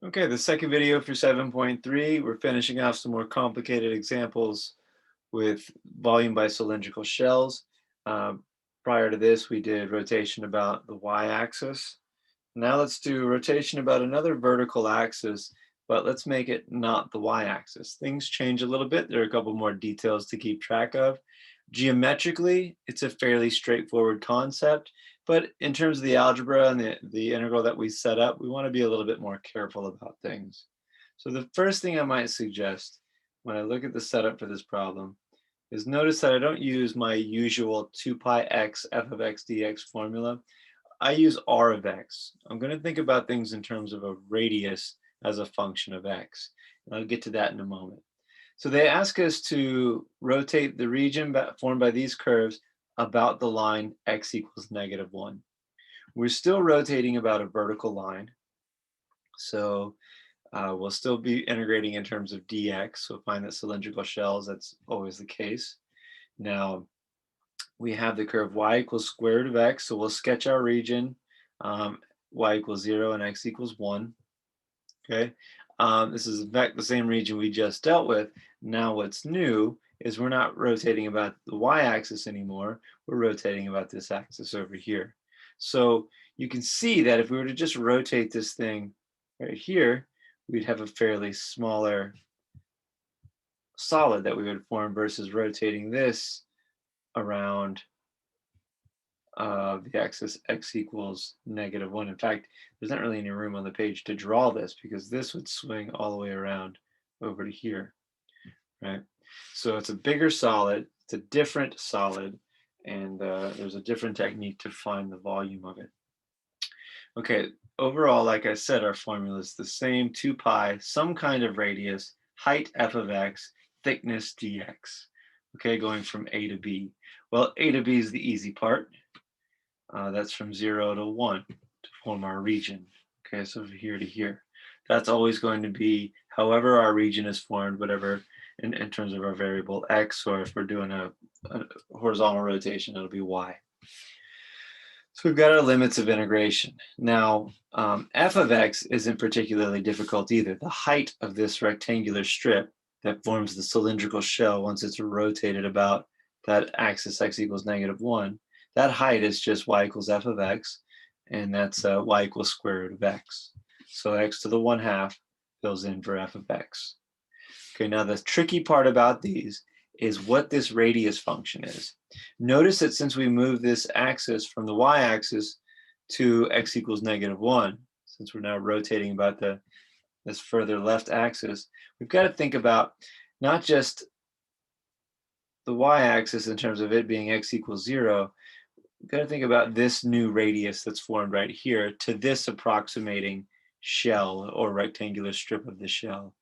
Okay, the second video for 7.3, we're finishing off some more complicated examples with volume by cylindrical shells. Um, Prior to this, we did rotation about the y-axis. Now let's do rotation about another vertical axis, but let's make it not the y-axis. Things change a little bit. There are a couple more details to keep track of. Geometrically, it's a fairly straightforward concept, but in terms of the algebra and the integral that we set up, we want to be a little bit more careful about things. So the first thing I might suggest when I look at the setup for this problem is notice that I don't use my usual 2 pi x f of x dx formula. I use r of x. I'm going to think about things in terms of a radius as a function of x. And I'll get to that in a moment. So they ask us to rotate the region formed by these curves about the line x equals -1. We're still rotating about a vertical line. So we'll still be integrating in terms of dx. So find that cylindrical shells, that's always the case. Now, we have the curve y equals square root of x, so we'll sketch our region, y equals 0 and x equals 1, okay? This is in fact the same region we just dealt with. Now what's new is we're not rotating about the y-axis anymore, we're rotating about this axis over here. So you can see that if we were to just rotate this thing right here, we'd have a fairly smaller solid that we would form versus rotating this around the axis x equals -1. In fact, there's not really any room on the page to draw this because this would swing all the way around over to here, right? So it's a bigger solid, it's a different solid, and there's a different technique to find the volume of it. Okay, overall, like I said, our formula is the same, 2 pi, some kind of radius, height f of x, thickness dx. Okay, going from A to B. Well, A to B is the easy part. That's from 0 to 1 to form our region. Okay, so from here to here. That's always going to be however our region is formed, whatever in terms of our variable x, or if we're doing a horizontal rotation, it'll be y. So we've got our limits of integration. Now, f of x isn't particularly difficult either. The height of this rectangular strip that forms the cylindrical shell once it's rotated about that axis x equals -1, that height is just y equals f of x, and that's y equals square root of x. So x to the 1/2 fills in for f of x. Okay, now the tricky part about these is what this radius function is. Notice that since we move this axis from the y-axis to x equals -1, since we're now rotating about this further left axis, we've got to think about not just the y-axis in terms of it being x equals 0, we've got to think about this new radius that's formed right here to this approximating shell or rectangular strip of the shell.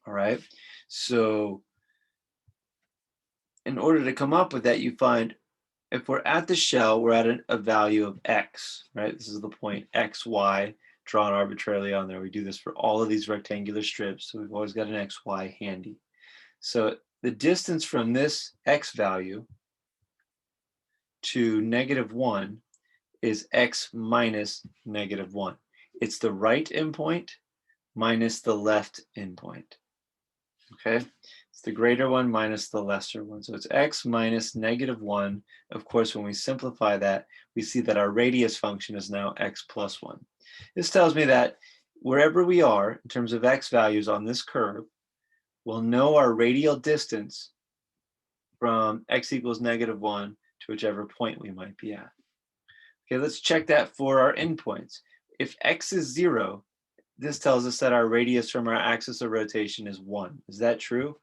All right, so in order to come up with that, you find if we're at the shell, we're at a value of x, right? This is the point x, y, drawn arbitrarily on there. We do this for all of these rectangular strips, so we've always got an x, y handy. So the distance from this x value to -1 is x minus -1. It's the right endpoint minus the left endpoint, okay? It's the greater one minus the lesser one. So it's x minus -1. Of course, when we simplify that, we see that our radius function is now x plus 1. This tells me that wherever we are in terms of x values on this curve, we'll know our radial distance from x equals -1 to whichever point we might be at. Okay, let's check that for our endpoints. If x is 0, this tells us that our radius from our axis of rotation is 1. Is that true?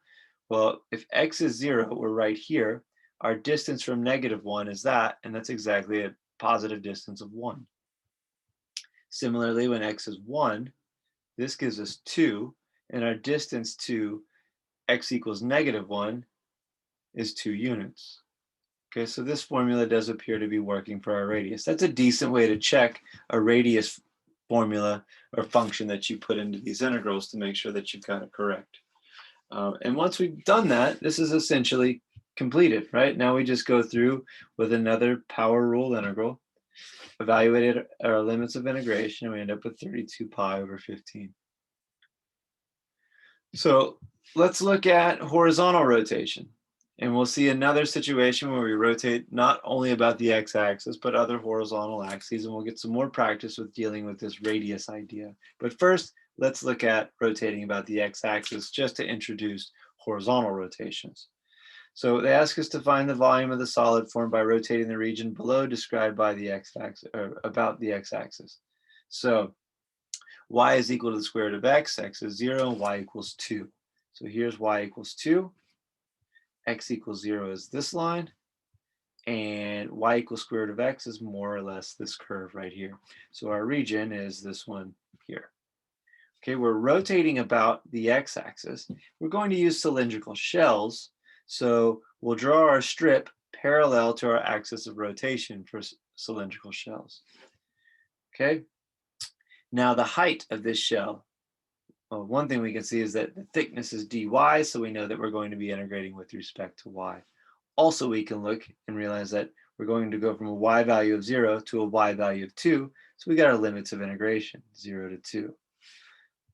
Well, if x is 0, we're right here. Our distance from -1 is that, and that's exactly a positive distance of 1. Similarly, when x is 1, this gives us 2, and our distance to x equals -1 is 2 units. Okay, so this formula does appear to be working for our radius. That's a decent way to check a radius formula or function that you put into these integrals to make sure that you've got it correct. And once we've done that, this is essentially completed, right? Now we just go through with another power rule integral, evaluated our limits of integration, and we end up with 32 pi over 15. So let's look at horizontal rotation. And we'll see another situation where we rotate not only about the x-axis, but other horizontal axes, and we'll get some more practice with dealing with this radius idea. But first, let's look at rotating about the x-axis just to introduce horizontal rotations. So they ask us to find the volume of the solid formed by rotating the region below described by the x-axis, or about the x-axis. So y is equal to the square root of x is 0, and y equals 2. So here's y equals 2, x equals 0 is this line, and y equals square root of x is more or less this curve right here. So our region is this one here. Okay, we're rotating about the x-axis. We're going to use cylindrical shells, so we'll draw our strip parallel to our axis of rotation for cylindrical shells. Okay, now the height of this shell, well, one thing we can see is that the thickness is dy, so we know that we're going to be integrating with respect to y. Also, we can look and realize that we're going to go from a y value of 0 to a y value of 2, so we got our limits of integration, 0 to 2.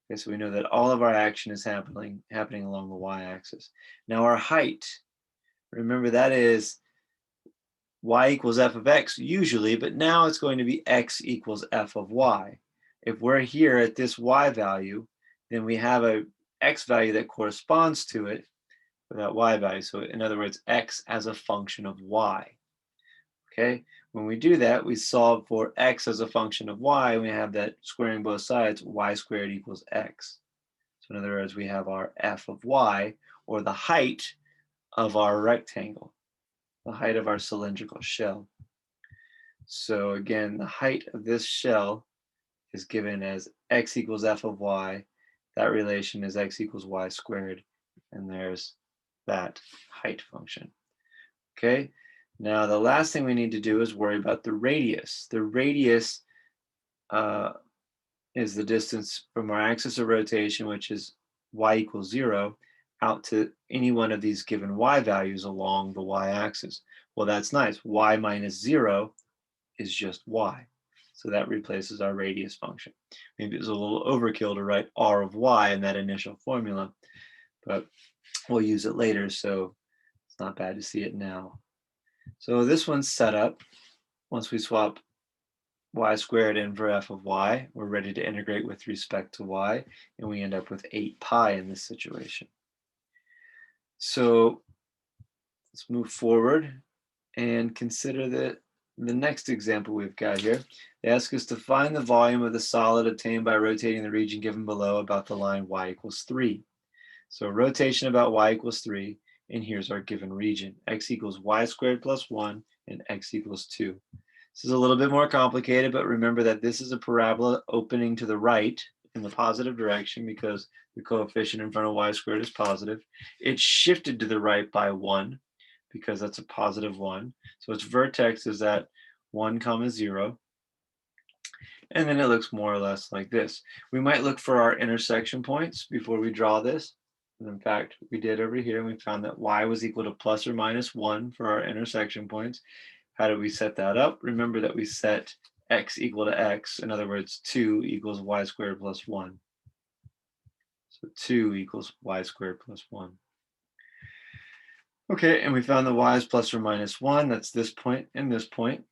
Okay, so we know that all of our action is happening along the y-axis. Now our height, remember that is y equals f of x usually, but now it's going to be x equals f of y. If we're here at this y value, then we have a x value that corresponds to it for that y value. So in other words, x as a function of y. Okay, when we do that, we solve for x as a function of y, and we have that squaring both sides, y squared equals x. So in other words, we have our f of y, or the height of our rectangle, the height of our cylindrical shell. So again, the height of this shell is given as x equals f of y. That relation is x equals y squared, and there's that height function. Okay, now the last thing we need to do is worry about the radius. The radius is the distance from our axis of rotation, which is y equals 0, out to any one of these given y values along the y-axis. Well, that's nice. Y minus 0 is just y. So that replaces our radius function. Maybe it was a little overkill to write r of y in that initial formula, but we'll use it later, so it's not bad to see it now. So this one's set up. Once we swap y squared in for f of y, we're ready to integrate with respect to y, and we end up with 8 pi in this situation. So let's move forward and consider the next example we've got here. They ask us to find the volume of the solid obtained by rotating the region given below about the line y equals 3. So rotation about y equals 3, and here's our given region. X equals y squared plus 1, and x equals 2. This is a little bit more complicated, but remember that this is a parabola opening to the right in the positive direction because the coefficient in front of y squared is positive. It's shifted to the right by 1 because that's a positive 1. So its vertex is at 1 comma 0. And then it looks more or less like this. We might look for our intersection points before we draw this. And in fact, we did over here, and we found that y was equal to plus or minus 1 for our intersection points. How did we set that up? Remember that we set x equal to x. In other words, 2 equals y squared plus 1. So 2 equals y squared plus 1. Okay, and we found the y is plus or minus 1. That's this point and this point.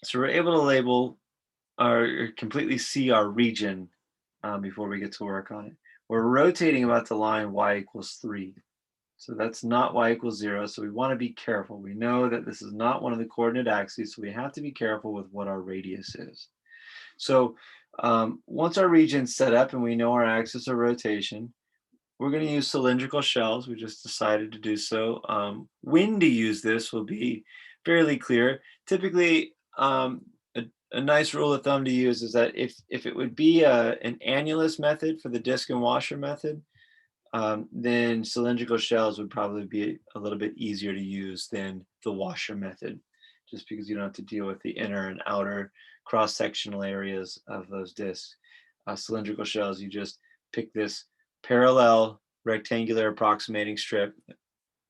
So we're able to label or completely see our region before we get to work on it. We're rotating about the line y equals 3. So that's not y equals 0, so we want to be careful. We know that this is not one of the coordinate axes, so we have to be careful with what our radius is. So once our region's set up and we know our axis of rotation, we're going to use cylindrical shells. We just decided to do so. When to use this will be fairly clear. Typically, a nice rule of thumb to use is that if it would be an annulus method for the disc and washer method, then cylindrical shells would probably be a little bit easier to use than the washer method, just because you don't have to deal with the inner and outer cross-sectional areas of those discs. Cylindrical shells, you just pick this parallel rectangular approximating strip,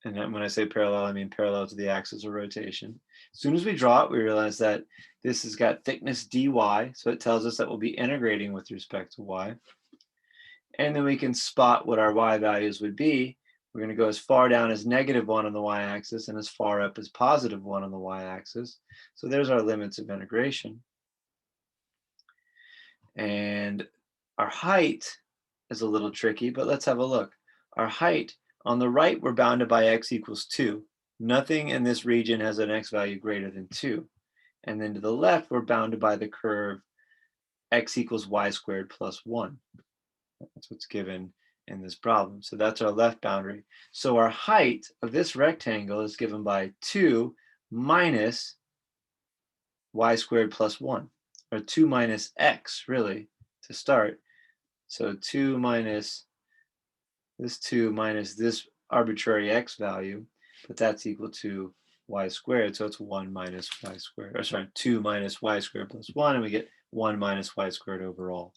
and then when I say parallel, I mean parallel to the axis of rotation. As soon as we draw it, we realize that this has got thickness dy, so it tells us that we'll be integrating with respect to y. And then we can spot what our y values would be. We're going to go as far down as -1 on the y-axis and as far up as +1 on the y-axis. So there's our limits of integration. And our height is a little tricky, but let's have a look. Our height, on the right, we're bounded by x equals 2. Nothing in this region has an x value greater than 2. And then to the left, we're bounded by the curve x equals y squared plus 1. That's what's given in this problem. So that's our left boundary. So our height of this rectangle is given by 2 minus y squared plus 1, or 2 minus x, really, to start. So 2 minus this arbitrary x value, but that's equal to y squared. So it's 1 minus y squared, or sorry, 2 minus y squared plus 1, and we get 1 minus y squared overall.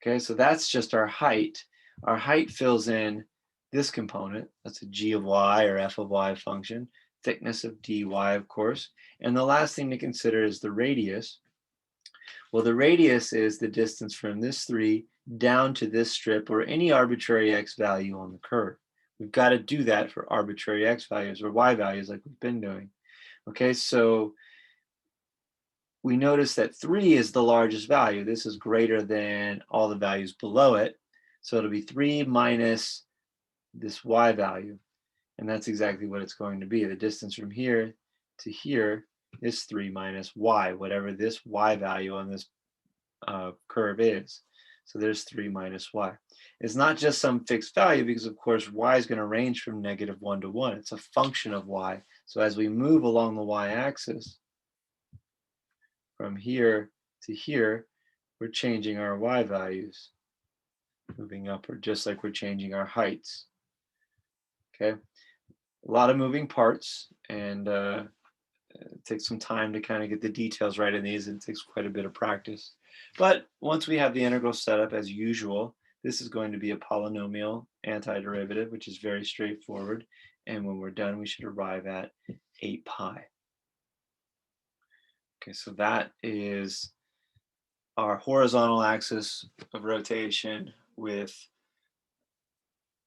Okay, so that's just our height. Our height fills in this component. That's a g of y or f of y function. Thickness of dy, of course. And the last thing to consider is the radius. Well, the radius is the distance from this 3 down to this strip, or any arbitrary x value on the curve. We've got to do that for arbitrary x values or y values like we've been doing. Okay, so we notice that 3 is the largest value. This is greater than all the values below it. So it'll be 3 minus this y value. And that's exactly what it's going to be. The distance from here to here is 3 minus y, whatever this y value on this curve is. So there's 3 minus y. It's not just some fixed value because, of course, y is going to range from -1 to 1. It's a function of y. So as we move along the y-axis, from here to here, we're changing our y values, moving upward, just like we're changing our heights. Okay, a lot of moving parts, and it takes some time to kind of get the details right in these, and it takes quite a bit of practice. But once we have the integral set up as usual, this is going to be a polynomial antiderivative, which is very straightforward. And when we're done, we should arrive at 8 pi. Okay, so that is our horizontal axis of rotation with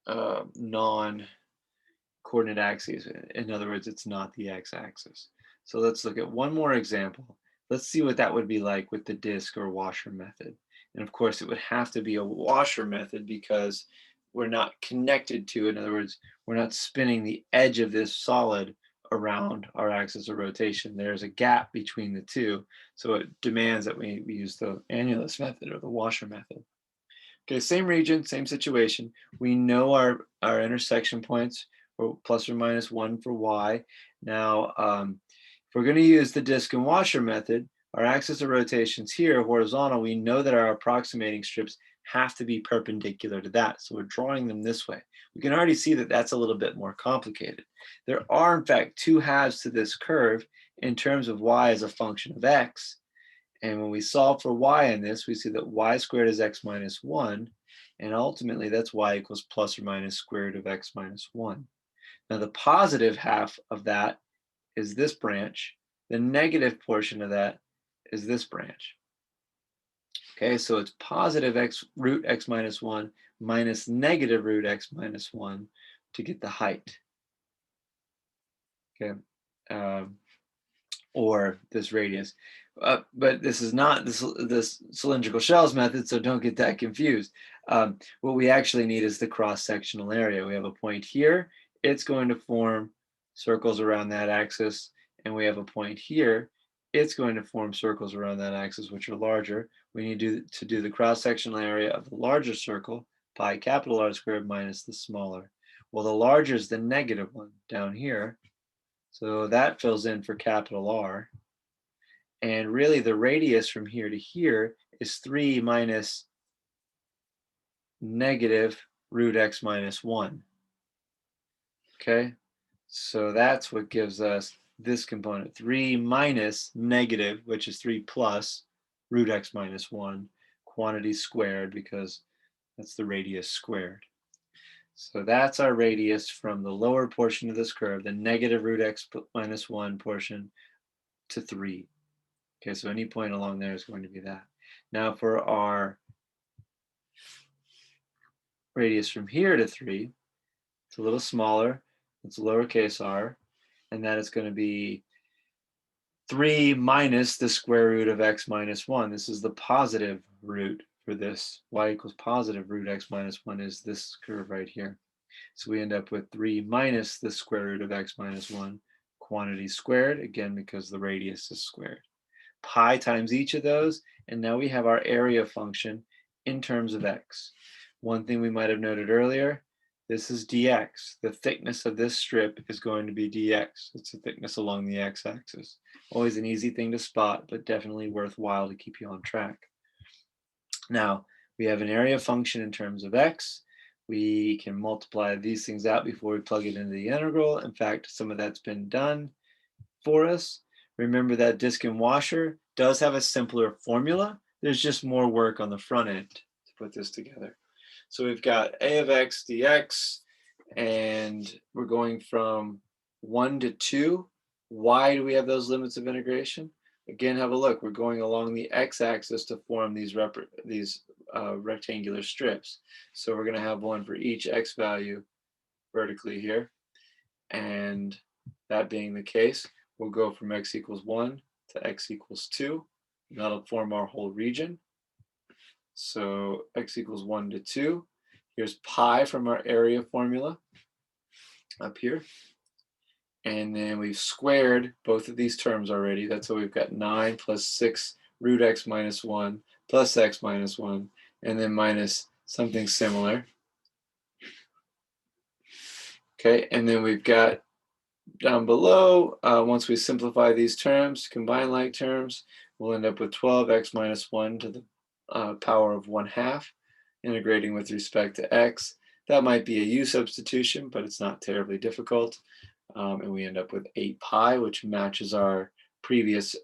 non-coordinate axes. In other words, it's not the x-axis. So let's look at one more example. Let's see what that would be like with the disk or washer method. And of course, it would have to be a washer method because we're not connected to, in other words, we're not spinning the edge of this solid around our axis of rotation. There's a gap between the two. So it demands that we use the annulus method or the washer method. Okay, same region, same situation. We know our intersection points, or plus or minus 1 for y. Now, if we're going to use the disk and washer method, our axis of rotations here, horizontal, we know that our approximating strips have to be perpendicular to that. So we're drawing them this way. We can already see that that's a little bit more complicated. There are, in fact, two halves to this curve in terms of y as a function of x. And when we solve for y in this, we see that y squared is x minus 1. And ultimately, that's y equals plus or minus square root of x minus 1. Now, the positive half of that is this branch. The negative portion of that is this branch. Okay, so it's positive x root x minus 1 minus negative root x minus 1 to get the height. Okay, or this radius. But this is not this cylindrical shells method, so don't get that confused. What we actually need is the cross-sectional area. We have a point here. It's going to form circles around that axis, and we have a point here. It's going to form circles around that axis, which are larger. We need to do the cross-sectional area of the larger circle, pi capital R squared minus the smaller. Well, the larger is the negative one down here. So that fills in for capital R. And really the radius from here to here is 3 minus negative root x minus 1. Okay, so that's what gives us this component, 3 minus negative, which is 3 plus root x minus 1, quantity squared, because that's the radius squared. So that's our radius from the lower portion of this curve, the negative root x minus 1 portion, to 3. Okay, so any point along there is going to be that. Now for our radius from here to 3. It's a little smaller. It's lowercase r. And that is going to be 3 minus the square root of x minus 1. This is the positive root for this. Y equals positive root x minus 1 is this curve right here. So we end up with 3 minus the square root of x minus 1, quantity squared, again, because the radius is squared. Pi times each of those, and now we have our area function in terms of x. One thing we might have noted earlier, this is dx. The thickness of this strip is going to be dx. It's the thickness along the x-axis. Always an easy thing to spot, but definitely worthwhile to keep you on track. Now, we have an area function in terms of x. We can multiply these things out before we plug it into the integral. In fact, some of that's been done for us. Remember that disk and washer does have a simpler formula. There's just more work on the front end to put this together. So we've got a of x dx, and we're going from 1 to 2. Why do we have those limits of integration? Again, have a look. We're going along the x-axis to form these rectangular strips. So we're going to have one for each x value vertically here. And that being the case, we'll go from x equals 1 to x equals 2. And that'll form our whole region. So x equals 1 to 2. Here's pi from our area formula up here. And then we've squared both of these terms already. That's why we've got 9 plus 6 root x minus 1 plus x minus 1, and then minus something similar. Okay, and then we've got down below, once we simplify these terms, combine like terms, we'll end up with 12x minus 1 to the power of 1/2, integrating with respect to x. That might be a u substitution, but it's not terribly difficult. And we end up with 8 pi, which matches our previous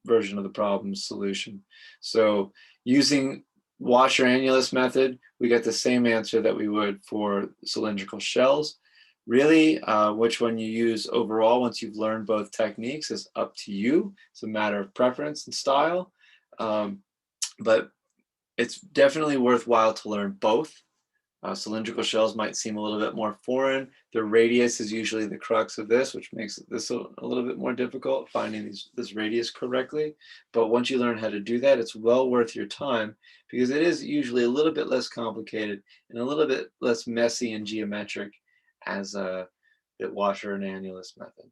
version of the problem's solution. So using washer annulus method, we get the same answer that we would for cylindrical shells. Really, which one you use overall once you've learned both techniques is up to you. It's a matter of preference and style. But it's definitely worthwhile to learn both. Cylindrical shells might seem a little bit more foreign. The radius is usually the crux of this, which makes this a little bit more difficult, finding this radius correctly. But once you learn how to do that, it's well worth your time, because it is usually a little bit less complicated and a little bit less messy and geometric as the washer and annulus method.